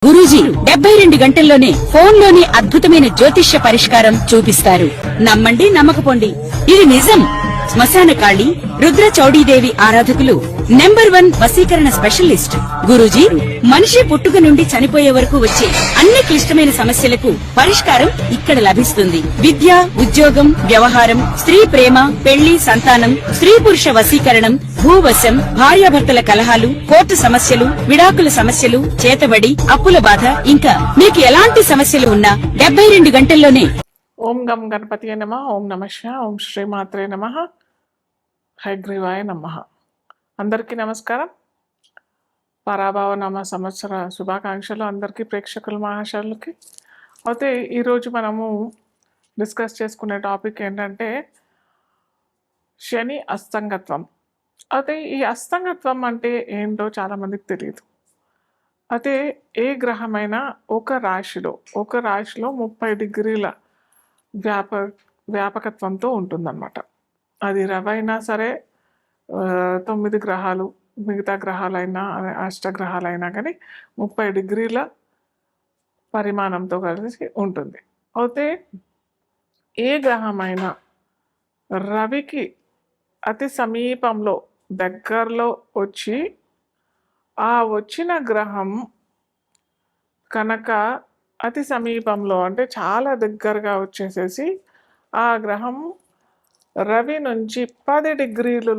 గురూజీ 72 గంటల్లోనే ఫోన్లోని అద్భుతమైన జ్యోతిష్య పరిష్కారం చూపిస్తారు. నమ్మండి, నమ్మకపోండి, ఇది నిజం. శ్మశాన కాళి రుద్ర చౌడీదేవి ఆరాధకులు నంబర్ 1 వశీకరణ స్పెషలిస్ట్ గురూజీ. మనిషి పుట్టుక నుండి చనిపోయే వరకు వచ్చే అన్ని క్లిష్టమైన సమస్యలకు పరిష్కారం ఇక్కడ లభిస్తుంది. విద్య, ఉద్యోగం, వ్యవహారం, స్త్రీ ప్రేమ, పెళ్లి, సంతానం, స్త్రీ పురుష వశీకరణం, భూవశం, భార్యాభర్తల కలహాలు, కోర్టు సమస్యలు, విడాకుల సమస్యలు, చేతబడి, అప్పుల బాధ, ఇంకా మీకు ఎలాంటి సమస్యలు ఉన్నా 72 గంటల్లోనే. ఓం గం గణపతియే నమః. ఓం నమః శివాయ. ఓం శ్రీ మాత్రే నమః. హయగ్రీవాయ నమః. అందరికీ నమస్కారం. పరాభవ నామ సంవత్సర శుభాకాంక్షలు అందరికీ, ప్రేక్షకుల మహాశయులకి. అయితే ఈరోజు మనము డిస్కస్ చేసుకునే టాపిక్ ఏంటంటే శని అస్తంగత్వం. అయితే ఈ అస్తంగత్వం అంటే ఏంటో చాలామందికి తెలియదు. అయితే ఏ గ్రహమైనా ఒక రాశిలో 30 డిగ్రీల వ్యాపకత్వంతో ఉంటుందన్నమాట. అది రవైనా సరే, 9 గ్రహాలు, మిగతా గ్రహాలైనా, అష్టగ్రహాలైనా కానీ 30 డిగ్రీల పరిమాణంతో కలిసి ఉంటుంది. అయితే ఏ గ్రహమైనా రవికి అతి సమీపంలో, దగ్గరలో వచ్చి ఆ వచ్చిన గ్రహం కనుక అతి సమీపంలో అంటే చాలా దగ్గరగా వచ్చేసేసి ఆ గ్రహం రవి నుంచి 10 డిగ్రీల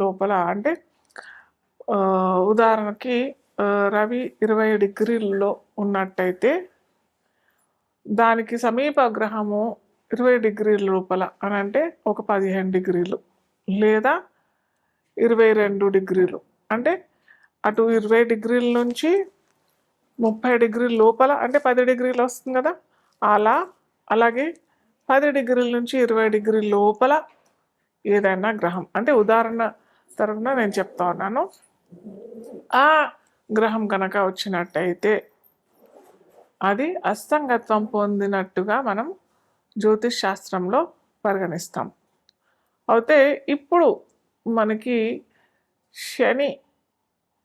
లోపల అంటే ఉదాహరణకి రవి 20 డిగ్రీలలో ఉన్నట్టయితే దానికి సమీప గ్రహము 20 డిగ్రీల లోపల అని అంటే ఒక 15 డిగ్రీలు లేదా 22 డిగ్రీలు, అంటే అటు 20 డిగ్రీల నుంచి 30 డిగ్రీల లోపల అంటే 10 డిగ్రీలు వస్తుంది కదా. అలాగే 10 డిగ్రీల నుంచి 20 డిగ్రీల లోపల ఏదైనా గ్రహం, అంటే ఉదాహరణ తరఫున నేను చెప్తా ఉన్నాను, ఆ గ్రహం కనుక వచ్చినట్టయితే అది అస్తంగత్వం పొందినట్టుగా మనం జ్యోతిష్ శాస్త్రంలో పరిగణిస్తాం. అయితే ఇప్పుడు మనకి శని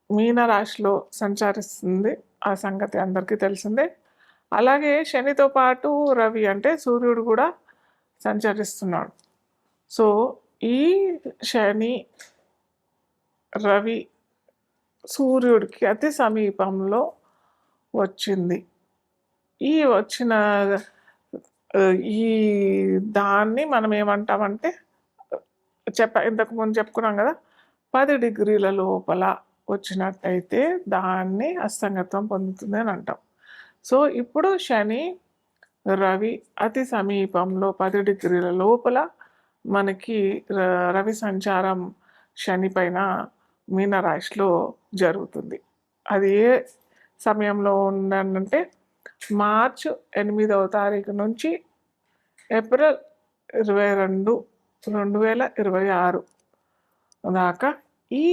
మీనరాశిలో సంచరిస్తుంది, ఆ సంగతి అందరికీ తెలిసిందే. అలాగే శనితో పాటు రవి అంటే సూర్యుడు కూడా సంచరిస్తున్నాడు. సో ఈ శని రవి సూర్యుడికి అతి సమీపంలో వచ్చింది. ఈ వచ్చిన ఈ దాన్ని మనం ఏమంటామంటే ఇంతకుముందు చెప్పుకున్నాం కదా, 10 డిగ్రీల లోపల వచ్చినట్టయితే దాన్ని అస్తంగత్వం పొందుతుంది అని అంటాం. సో ఇప్పుడు శని రవి అతి సమీపంలో 10 డిగ్రీల లోపల మనకి రవి సంచారం శని పైన మీనరాశిలో జరుగుతుంది. అది ఏ సమయంలో ఉందంటే మార్చి 8వ తారీఖు నుంచి ఏప్రిల్ 22, 2026 దాకా ఈ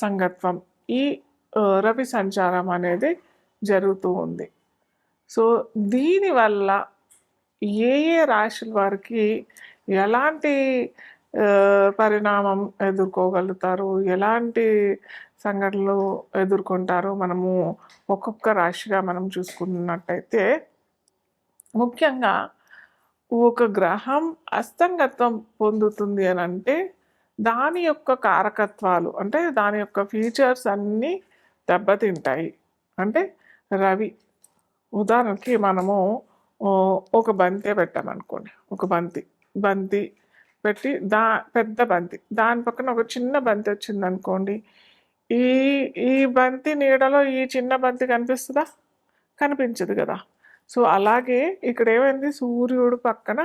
సంగత్వం, ఈ రవి సంచారం అనేది జరుగుతూ ఉంది. సో దీనివల్ల ఏ రాశుల వారికి ఎలాంటి పరిణామం ఎదుర్కోగలుగుతారు, ఎలాంటి సంఘటనలు ఎదుర్కొంటారు, మనము ఒక్కొక్క రాశిగా మనం చూసుకున్నట్టయితే, ముఖ్యంగా ఒక గ్రహం అస్తంగత్వం పొందుతుంది అని అంటే దాని యొక్క కారకత్వాలు, అంటే దాని యొక్క ఫీచర్స్ అన్నీ దెబ్బతింటాయి. అంటే రవి ఉదాహరణకి మనము ఒక బంతి పెట్టామనుకోండి, ఒక బంతి పెట్టి పెద్ద బంతి, దాని పక్కన ఒక చిన్న బంతి వచ్చిందనుకోండి, ఈ బంతి నీడలో ఈ చిన్న బంతి కనిపిస్తుందా? కనిపించదు కదా. సో అలాగే ఇక్కడ ఏమైంది, సూర్యుడు పక్కన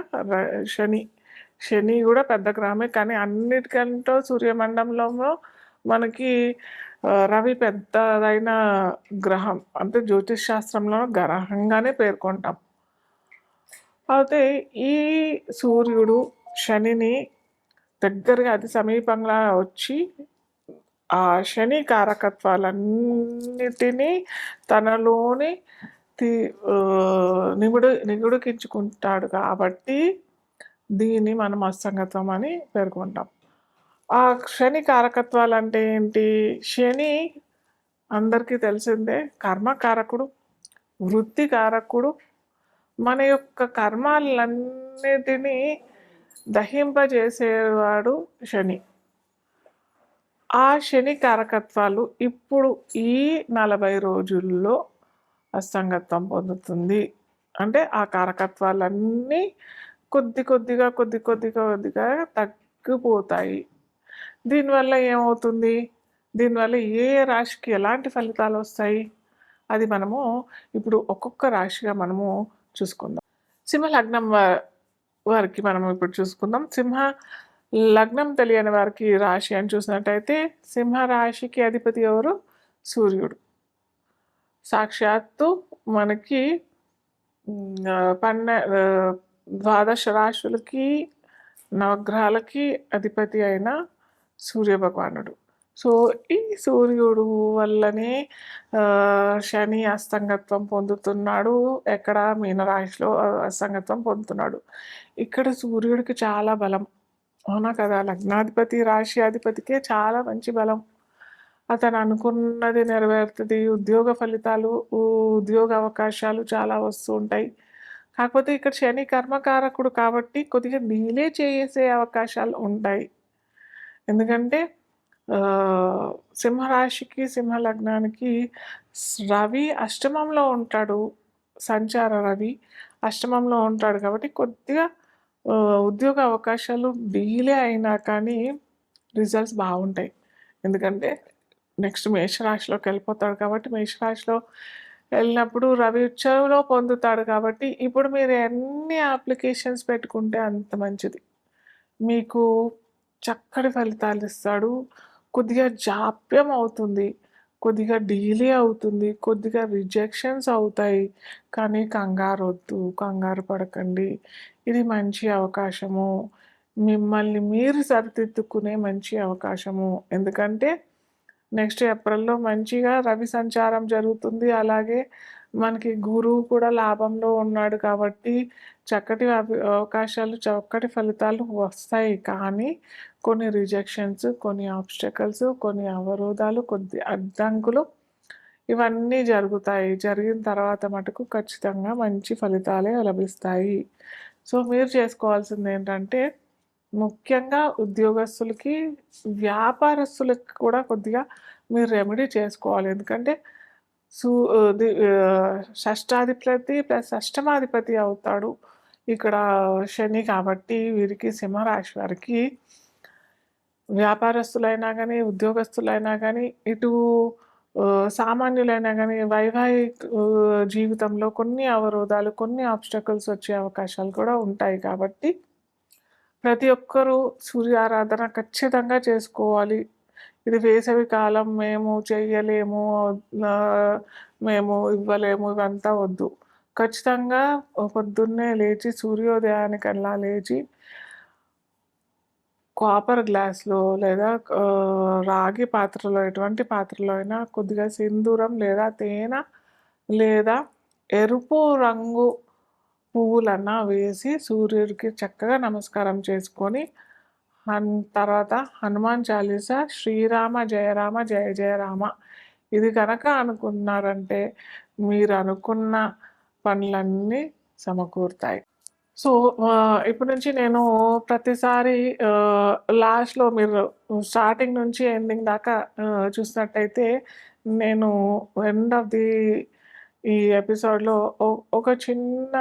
శని కూడా పెద్ద గ్రహమే, కానీ అన్నిటికంటే సూర్యమండలంలో మనకి రవి పెద్దదైన గ్రహం, అంటే జ్యోతిష్ శాస్త్రంలో గ్రహంగానే పేర్కొంటాం. అయితే ఈ సూర్యుడు శనిని దగ్గరగా అతి సమీపంగా వచ్చి ఆ శని కారకత్వాలన్నిటినీ తనలోని నిగుడుకించుకుంటాడు కాబట్టి దీన్ని మనం అస్తంగత్వం అని పేర్కొంటాం. ఆ శని కారకత్వాలు అంటే ఏంటి? శని అందరికీ తెలిసిందే. కర్మకారకుడు, వృత్తికారకుడు, మన యొక్క కర్మాలన్నిటినీ దహింపజేసేవాడు శని. ఆ శని కారకత్వాలు ఇప్పుడు ఈ 40 రోజుల్లో అస్తంగత్వం పొందుతుంది. అంటే ఆ కారకత్వాలన్నీ కొద్దిగా తగ్గిపోతాయి. దీనివల్ల ఏమవుతుంది? దీనివల్ల ఏ రాశికి ఎలాంటి ఫలితాలు వస్తాయి? అది మనము ఇప్పుడు ఒక్కొక్క రాశిగా మనము చూసుకుందాం. సింహ లగ్నం వారికి మనం ఇప్పుడు చూసుకుందాం. సింహ లగ్నం తెలియని వారికి రాశి అని చూసినట్టయితే సింహ రాశికి అధిపతి ఎవరు? సూర్యుడు. సాక్షాత్తు మనకి ద్వాదశ రాశులకి నవగ్రహాలకి అధిపతి అయిన సూర్య భగవానుడు. సో ఈ సూర్యుడు వల్లనే శని అస్తంగత్వం పొందుతున్నాడు. ఎక్కడ? మీనరాశిలో అస్తంగత్వం పొందుతున్నాడు. ఇక్కడ సూర్యుడికి చాలా బలం, అవునా కదా? లగ్నాధిపతి రాశి అధిపతికే చాలా మంచి బలం. అతను అనుకున్నది నెరవేరుతుంది. ఉద్యోగ ఫలితాలు, ఉద్యోగ అవకాశాలు చాలా వస్తూ ఉంటాయి. కాకపోతే ఇక్కడ శని కర్మకారకుడు కాబట్టి కొద్దిగా డిలే చేసే అవకాశాలు ఉంటాయి. ఎందుకంటే సింహరాశికి సింహ లగ్నానికి రవి అష్టమంలో ఉంటాడు. సంచార రవి అష్టమంలో ఉంటాడు కాబట్టి కొద్దిగా ఉద్యోగ అవకాశాలు డిలే అయినా కానీ రిజల్ట్స్ బాగుంటాయి. ఎందుకంటే నెక్స్ట్ మేషరాశిలోకి వెళ్ళిపోతాడు కాబట్టి మేషరాశిలో వెళ్ళినప్పుడు రవి ఉచ్చలో పొందుతాడు కాబట్టి ఇప్పుడు మీరు ఎన్ని అప్లికేషన్స్ పెట్టుకుంటే అంత మంచిది. మీకు చక్కటి ఫలితాలు ఇస్తాడు. కొద్దిగా జాప్యం అవుతుంది, కొద్దిగా డిలే అవుతుంది, కొద్దిగా రిజెక్షన్స్ అవుతాయి. కానీ కంగారు పడకండి. ఇది మంచి అవకాశము, మిమ్మల్ని మీరు సరిదిద్దుకునే మంచి అవకాశము. ఎందుకంటే నెక్స్ట్ ఏప్రిల్లో మంచిగా రవి సంచారం జరుగుతుంది. అలాగే మనకి గురువు కూడా లాభంలో ఉన్నాడు కాబట్టి చక్కటి అవకాశాలు, చక్కటి ఫలితాలు వస్తాయి. కానీ కొన్ని రిజెక్షన్స్, కొన్ని ఆబ్స్టకల్స్, కొన్ని అవరోధాలు, కొద్ది అడ్డంకులు ఇవన్నీ జరుగుతాయి. జరిగిన తర్వాత మటుకు ఖచ్చితంగా మంచి ఫలితాలే లభిస్తాయి. సో మీరు చేసుకోవాల్సింది ఏంటంటే ముఖ్యంగా ఉద్యోగస్తులకి, వ్యాపారస్తులకి కూడా కొద్దిగా మీరు రెమెడీ చేసుకోవాలి. ఎందుకంటే షష్టాధిపతి ప్లస్ అష్టమాధిపతి అవుతాడు ఇక్కడ శని. కాబట్టి వీరికి సింహరాశి వారికి వ్యాపారస్తులైనా కానీ, ఉద్యోగస్తులైనా కానీ, ఇటు సామాన్యులైనా కానీ వైవాహిక జీవితంలో కొన్ని అవరోధాలు, కొన్ని ఆబ్స్టకల్స్ వచ్చే అవకాశాలు కూడా ఉంటాయి. కాబట్టి ప్రతి ఒక్కరూ సూర్యారాధన ఖచ్చితంగా చేసుకోవాలి. ఇది వేసవి కాలం, మేము చెయ్యలేము, మేము ఇవ్వలేము, ఇవంతా వద్దు. ఖచ్చితంగా పొద్దున్నే లేచి సూర్యోదయానికల్లా లేచి కాపర్ గ్లాస్లో లేదా రాగి పాత్రలో, ఎటువంటి పాత్రలో అయినా కొద్దిగా సింధూరం లేదా తేనె లేదా ఎరుపు రంగు పువ్వులన్నా వేసి సూర్యుడికి చక్కగా నమస్కారం చేసుకొని తర్వాత హనుమాన్ చాలీసా, శ్రీరామ జయ రామ జయ జయ రామ ఇది కనుక అనుకున్నారంటే మీరు అనుకున్న పనులన్నీ సమకూరుతాయి. సో ఇప్పటి నుంచి నేను ప్రతిసారి లాస్ట్లో మీరు స్టార్టింగ్ నుంచి ఎండింగ్ దాకా చూసినట్టయితే నేను ఎండ్ ఆఫ్ ది ఈ ఎపిసోడ్లో ఒక చిన్న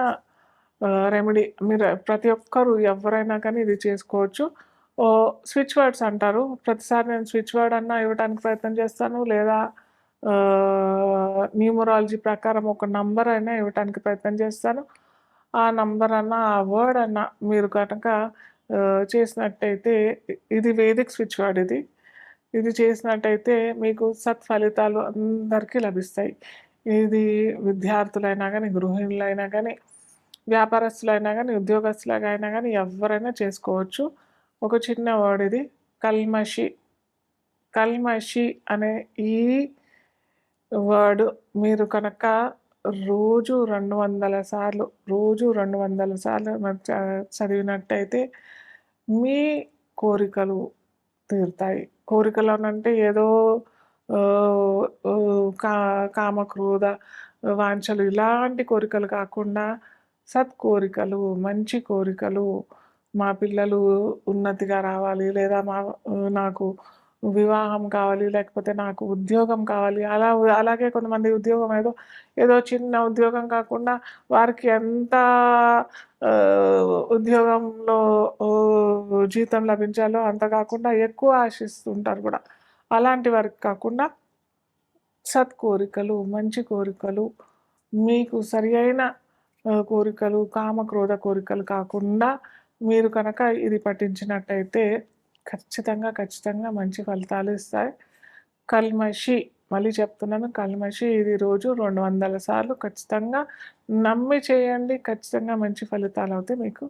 రెమెడీ మీరు ప్రతి ఒక్కరు ఎవరైనా కానీ ఇది చేసుకోవచ్చు. స్విచ్ వర్డ్స్ అంటారు. ప్రతిసారి నేను స్విచ్ వర్డ్ అన్నా ఇవ్వడానికి ప్రయత్నం చేస్తాను, లేదా న్యూమరాలజీ ప్రకారం ఒక నంబర్ అయినా ఇవ్వడానికి ప్రయత్నం చేస్తాను. ఆ నంబర్ అన్నా, ఆ వర్డ్ అన్నా మీరు కనుక చేసినట్టయితే, ఇది వేదిక్ స్విచ్ వర్డ్, ఇది చేసినట్టయితే మీకు సత్ఫలితాలు అందరికీ లభిస్తాయి. ఇది విద్యార్థులైనా కానీ, గృహిణులైనా కానీ, వ్యాపారస్తులైనా కానీ, ఉద్యోగస్తులైనా కానీ ఎవరైనా చేసుకోవచ్చు. ఒక చిన్న వర్డ్ ఇది, కల్మషి. కల్మషి అనే ఈ వర్డ్ మీరు కనుక రోజు 200 సార్లు చదివినట్టయితే మీ కోరికలు తీరుతాయి. కోరికలు అనంటే ఏదో ఆహ్, ఆహ్, కా కామక్రోధ వాంఛలు ఇలాంటి కోరికలు కాకుండా సత్కోరికలు, మంచి కోరికలు, మా పిల్లలు ఉన్నతిగా రావాలి, లేదా నాకు వివాహం కావాలి, లేకపోతే నాకు ఉద్యోగం కావాలి. అలాగే కొంతమంది ఉద్యోగం ఏదో చిన్న ఉద్యోగం కాకుండా వారికి ఎంత ఉద్యోగంలో జీతం లభించాలో అంత కాకుండా ఎక్కువ ఆశిస్తుంటారు కూడా. అలాంటి వారికి కాకుండా సత్కోరికలు, మంచి కోరికలు, మీకు సరియైన కోరికలు, కామక్రోధ కోరికలు కాకుండా మీరు కనుక ఇది పఠించినట్టయితే ఖచ్చితంగా మంచి ఫలితాలు ఇస్తాయి. కల్మషి, మళ్ళీ చెప్తున్నాను, కల్మషి ఇది రోజు 200 సార్లు ఖచ్చితంగా నమ్మి చేయండి. ఖచ్చితంగా మంచి ఫలితాలు అయితే మీకు